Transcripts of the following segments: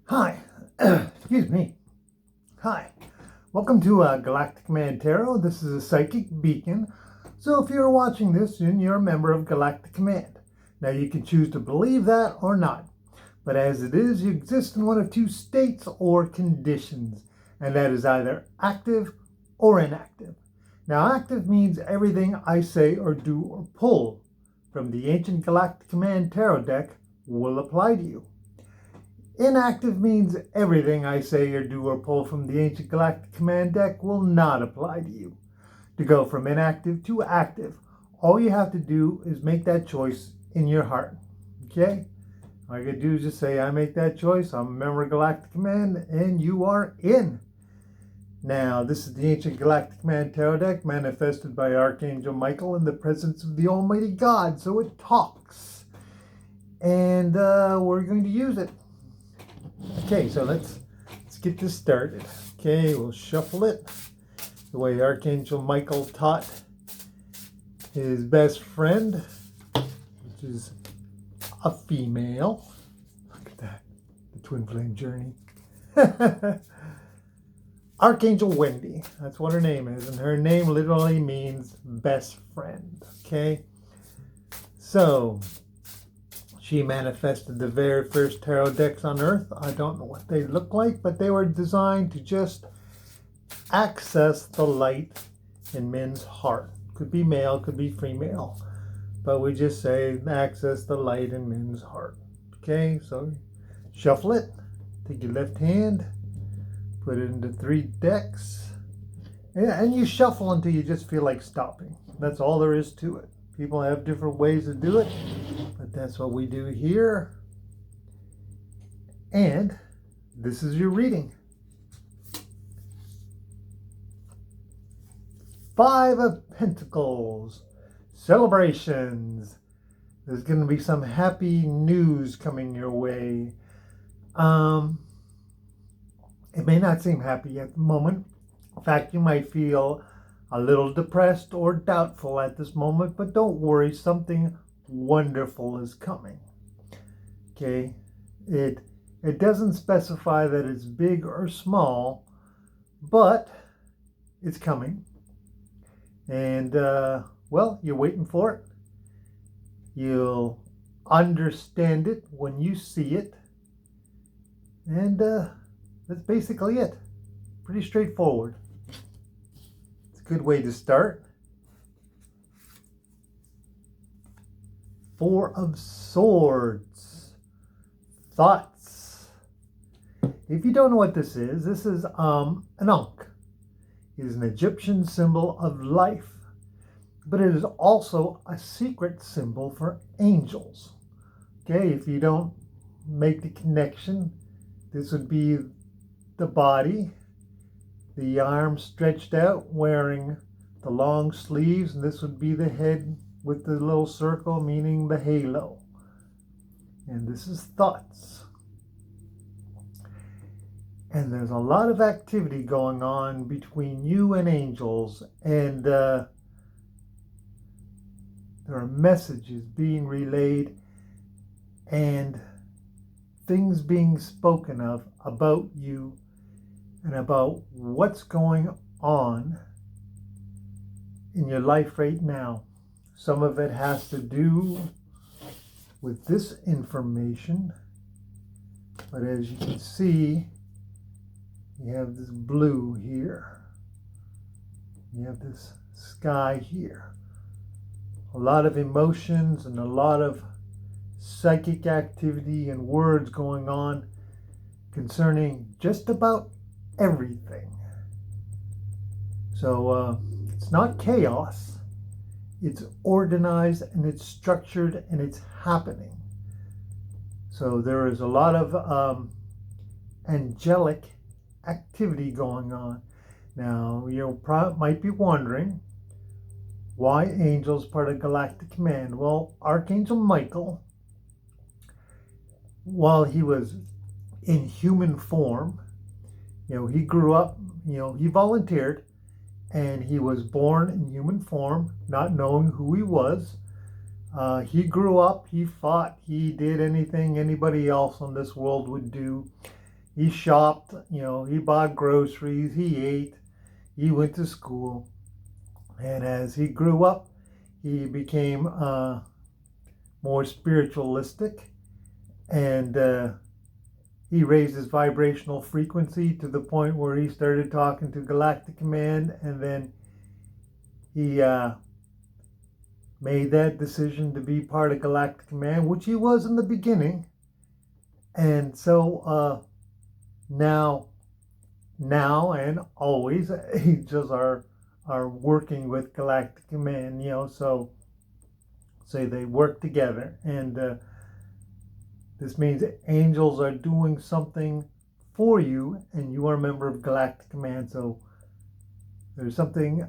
Hi, excuse me. Hi, welcome to Galactic Command Tarot. This is a psychic beacon. So if you're watching this, then you're a member of Galactic Command. Now you can choose to believe that or not. But as it is, you exist in one of two states or conditions. And that is either active or inactive. Now active means everything I say or do or pull from the ancient Galactic Command Tarot deck will apply to you. Inactive means everything I say or do or pull from the ancient Galactic Command deck will not apply to you. To go from inactive to active, all you have to do is make that choice in your heart. Okay? All you gotta do is just say, I make that choice, I'm a member of Galactic Command, and you are in. Now, this is the ancient Galactic Command Tarot deck manifested by Archangel Michael in the presence of the Almighty God, so it talks. And we're going to use it. Okay, so let's get this started. Okay, we'll shuffle it the way Archangel Michael taught his best friend, which is a female. Look at that, the Twinflame Journey. Archangel Wendy, that's what her name is, and her name literally means best friend. Okay, so she manifested the very first tarot decks on Earth. I don't know what they look like, but they were designed to just access the light in men's heart. Could be male, could be female, but we just say access the light in men's heart. Okay, so shuffle it. Take your left hand, put it into 3 decks, and you shuffle until you just feel like stopping. That's all there is to it. People have different ways to do it, but that's what we do here. And this is your reading. 5 of Pentacles. Celebrations. There's going to be some happy news coming your way. It may not seem happy at the moment. In fact, you might feel a little depressed or doubtful at this moment, but don't worry, something wonderful is coming. Okay, it doesn't specify that it's big or small, but it's coming. And well, you're waiting for it. You'll understand it when you see it. And that's basically it. Pretty straightforward. Good way to start. 4 of Swords. Thoughts. If you don't know what this is an Ankh. It is an Egyptian symbol of life, but it is also a secret symbol for angels. Okay, if you don't make the connection, this would be the body, the arms stretched out, wearing the long sleeves, and this would be the head with the little circle, meaning the halo. And this is thoughts. And there's a lot of activity going on between you and angels, and there are messages being relayed and things being spoken of about you and about what's going on in your life right now. Some of it has to do with this information, but as you can see, you have this blue here. You have this sky here. A lot of emotions and a lot of psychic activity and words going on concerning just about everything. So it's not chaos. It's organized and it's structured and it's happening. So there is a lot of angelic activity going on. Now, you might be wondering, why angels part of Galactic Command? Well, Archangel Michael, while he was in human form, he grew up, he volunteered, and he was born in human form, not knowing who he was. He grew up, he fought, he did anything anybody else on this world would do. He shopped, he bought groceries, he ate, he went to school. And as he grew up, he became more spiritualistic, and he raised his vibrational frequency to the point where he started talking to Galactic Command, and then he made that decision to be part of Galactic Command, which he was in the beginning. And so now and always, angels are working with Galactic Command, so say they work together, and this means angels are doing something for you, and you are a member of Galactic Command, so there's something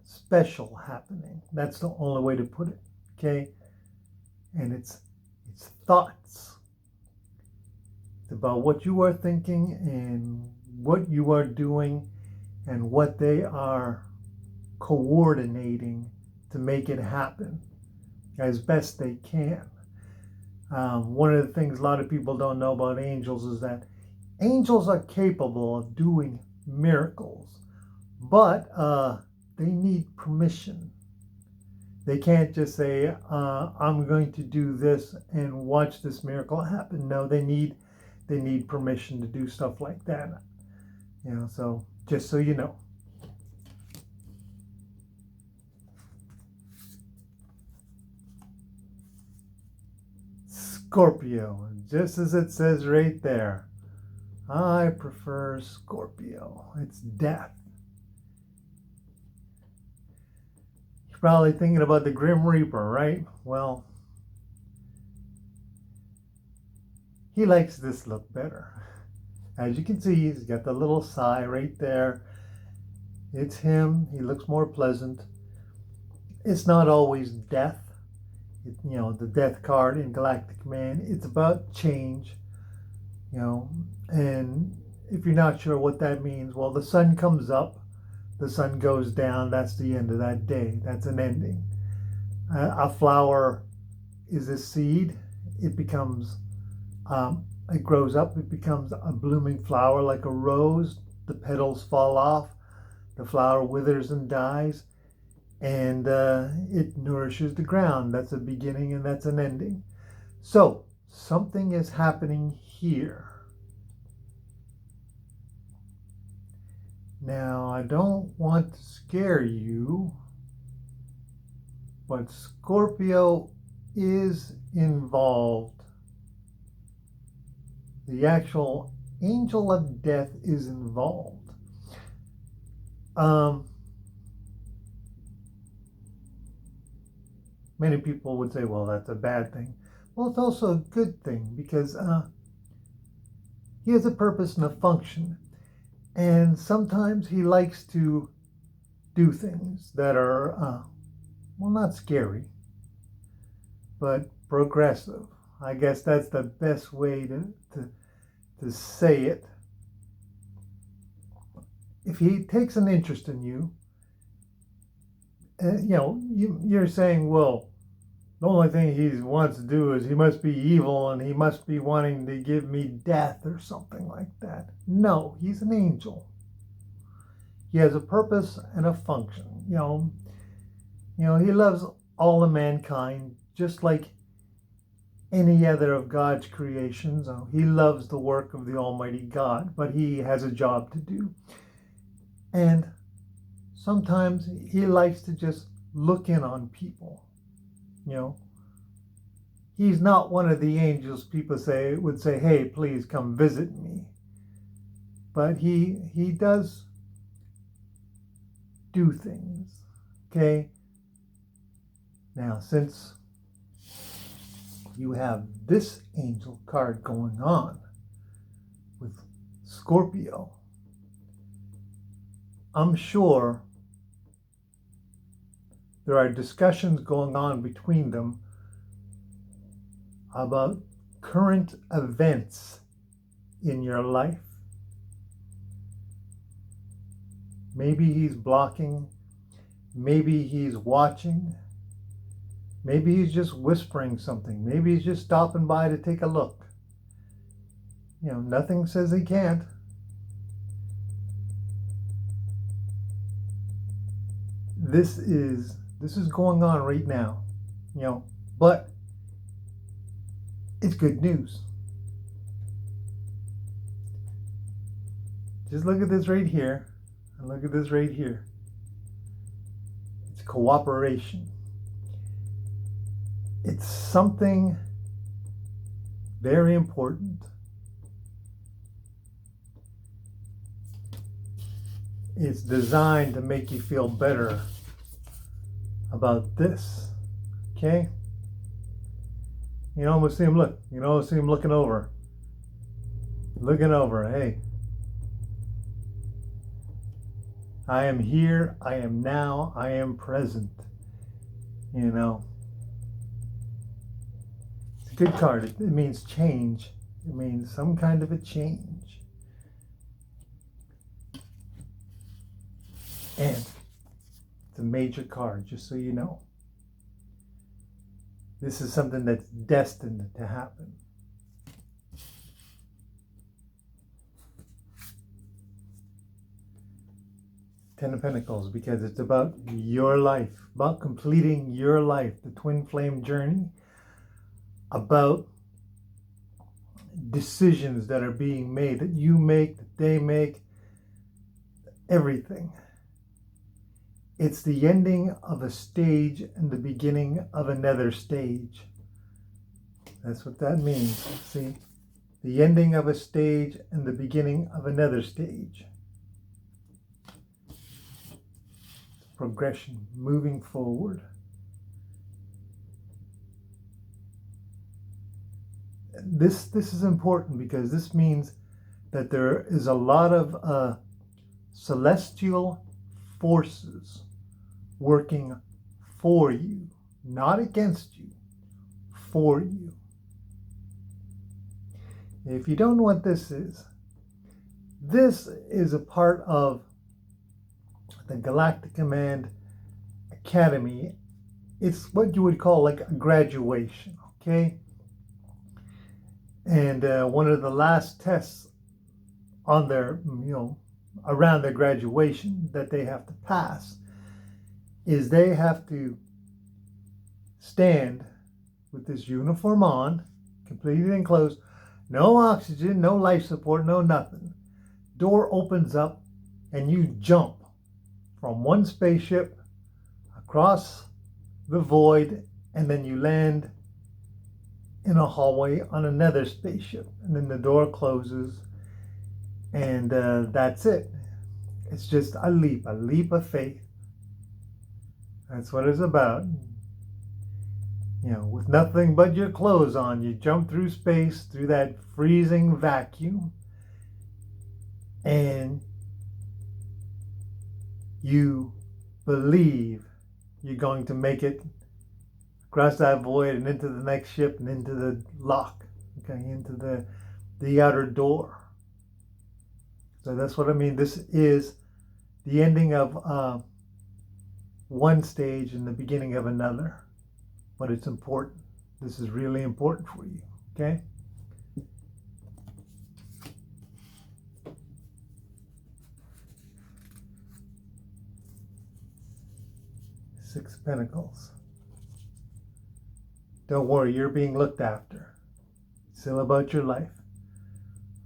special happening. That's the only way to put it, okay? And it's thoughts. It's about what you are thinking and what you are doing and what they are coordinating to make it happen as best they can. One of the things a lot of people don't know about angels is that angels are capable of doing miracles, but they need permission. They can't just say, I'm going to do this and watch this miracle happen. No, they need permission to do stuff like that. So just so you know. Scorpio, just as it says right there. I prefer Scorpio. It's death. You're probably thinking about the Grim Reaper, right? Well, he likes this look better. As you can see, he's got the little sigh right there. It's him. He looks more pleasant. It's not always death. The death card in Galactic Command. It's about change, and if you're not sure what that means, well, the sun comes up, the sun goes down. That's the end of that day. That's an ending. A flower is a seed. It becomes, it grows up. It becomes a blooming flower like a rose. The petals fall off. The flower withers and dies. And it nourishes the ground. That's a beginning and that's an ending. So something is happening here. Now, I don't want to scare you, but Scorpio is involved. The actual angel of death is involved. Many people would say, well, that's a bad thing. Well, it's also a good thing because he has a purpose and a function. And sometimes he likes to do things that are, well, not scary, but progressive. I guess that's the best way to say it. If he takes an interest in you, you're saying, well, the only thing he wants to do is he must be evil and he must be wanting to give me death or something like that. No, he's an angel. He has a purpose and a function. He loves all of mankind just like any other of God's creations. He loves the work of the Almighty God, but he has a job to do. And sometimes he likes to just look in on people. He's not one of the angels people would say, hey, please come visit me. But he does do things. Okay? Now, since you have this angel card going on with Scorpio, I'm sure there are discussions going on between them about current events in your life. Maybe he's blocking, maybe he's watching, maybe he's just whispering something, maybe he's just stopping by to take a look. nothing says he can't. This is going on right now, but it's good news. Just look at this right here, and look at this right here. It's cooperation. It's something very important. It's designed to make you feel better about this, okay? You almost see him look. You almost see him looking over. Hey, I am here. I am now. I am present. It's a good card. It means change. It means some kind of a change. And it's a major card, just so you know. This is something that's destined to happen. Ten of Pentacles, because it's about your life, about completing your life, the Twinflame Journey, about decisions that are being made, that you make, that they make, everything. It's the ending of a stage and the beginning of another stage. That's what that means. See? The ending of a stage and the beginning of another stage. Progression, moving forward. This is important because this means that there is a lot of celestial forces working for you, not against you, for you. If you don't know what this is a part of the Galactic Command Academy. It's what you would call like a graduation, okay? And one of the last tests on their, around their graduation that they have to pass is they have to stand with this uniform on, completely enclosed, no oxygen, no life support, no nothing. Door opens up and you jump from one spaceship across the void, and then you land in a hallway on another spaceship, and then the door closes, and that's it. It's just a leap of faith. That's what it's about. With nothing but your clothes on, you jump through space, through that freezing vacuum, and you believe you're going to make it across that void and into the next ship and into the lock, okay, into the outer door. So that's what I mean. This is the ending of one stage and the beginning of another. But it's important. This is really important for you, okay? Six of Pentacles. Don't worry, you're being looked after. It's still about your life.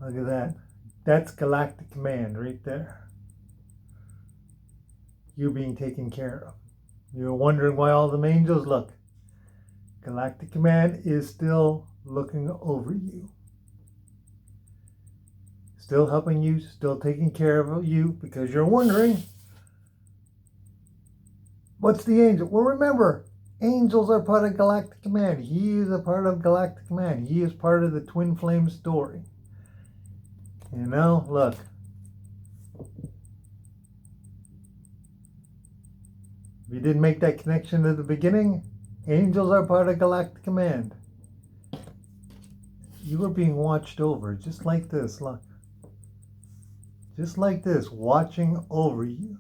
Look at that. That's Galactic Command right there. You're being taken care of. You're wondering why all the angels look. Galactic Command is still looking over you. Still helping you, still taking care of you, because you're wondering, what's the angel? Well, remember, angels are part of Galactic Command. He is a part of Galactic Command. He is part of the Twin Flame story. Look. If you didn't make that connection at the beginning, angels are part of Galactic Command. You are being watched over, just like this, look. Just like this, watching over you.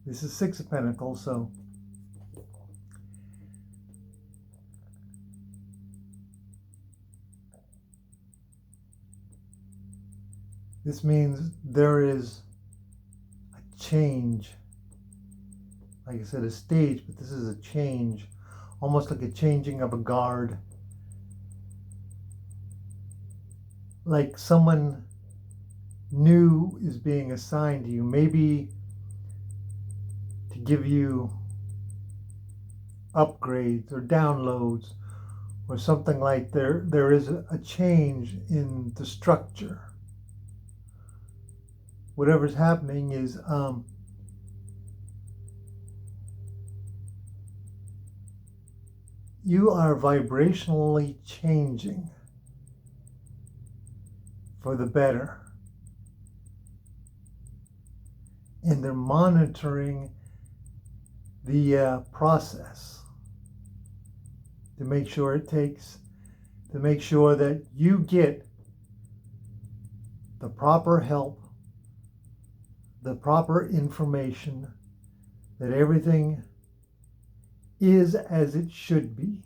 This is Six of Pentacles, so This means there is a change. Like I said, a stage, but this is a change. Almost like a changing of a guard. Like someone new is being assigned to you. Maybe to give you upgrades or downloads or something like there is a change in the structure. Whatever's happening is you are vibrationally changing for the better. And they're monitoring the process to make sure that you get the proper help, the proper information, that everything is as it should be,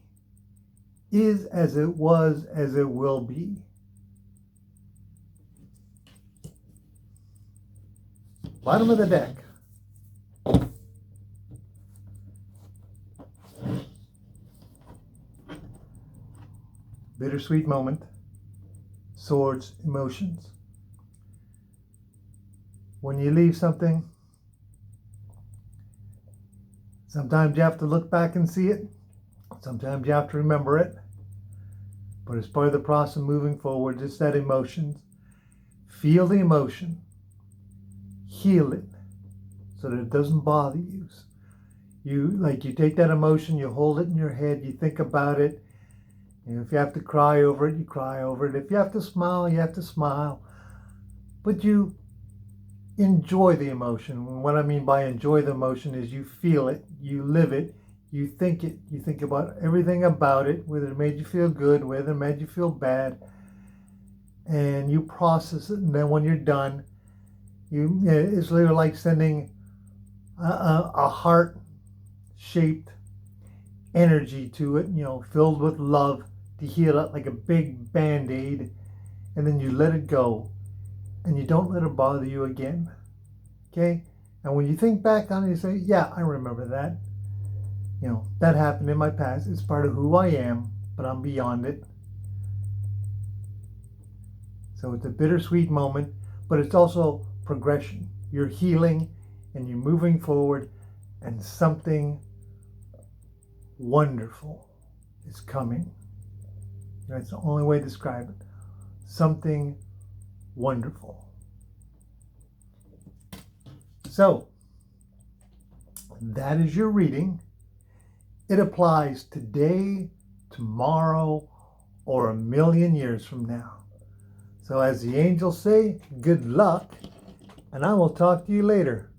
is as it was, as it will be. Bottom of the deck. Bittersweet moment. Swords, emotions. When you leave something, sometimes you have to look back and see it. Sometimes you have to remember it. But as part of the process of moving forward, it's that emotions. Feel the emotion. Heal it so that it doesn't bother you. You take that emotion, you hold it in your head, you think about it. And if you have to cry over it, you cry over it. If you have to smile, you have to smile. But you enjoy the emotion. What I mean by enjoy the emotion is you feel it, you live it, you think about everything about it, whether it made you feel good, whether it made you feel bad, and you process it. And then when you're done, it's literally like sending a heart-shaped energy to it, filled with love to heal it, like a big Band-Aid, and then you let it go, and you don't let it bother you again. Okay? And when you think back on it, you say, yeah, I remember that. That happened in my past. It's part of who I am, but I'm beyond it. So it's a bittersweet moment, but it's also progression. You're healing and you're moving forward, and something wonderful is coming. That's the only way to describe it. Something wonderful. So, that is your reading. It applies today, tomorrow, or 1,000,000 years from now. So as the angels say, good luck, and I will talk to you later.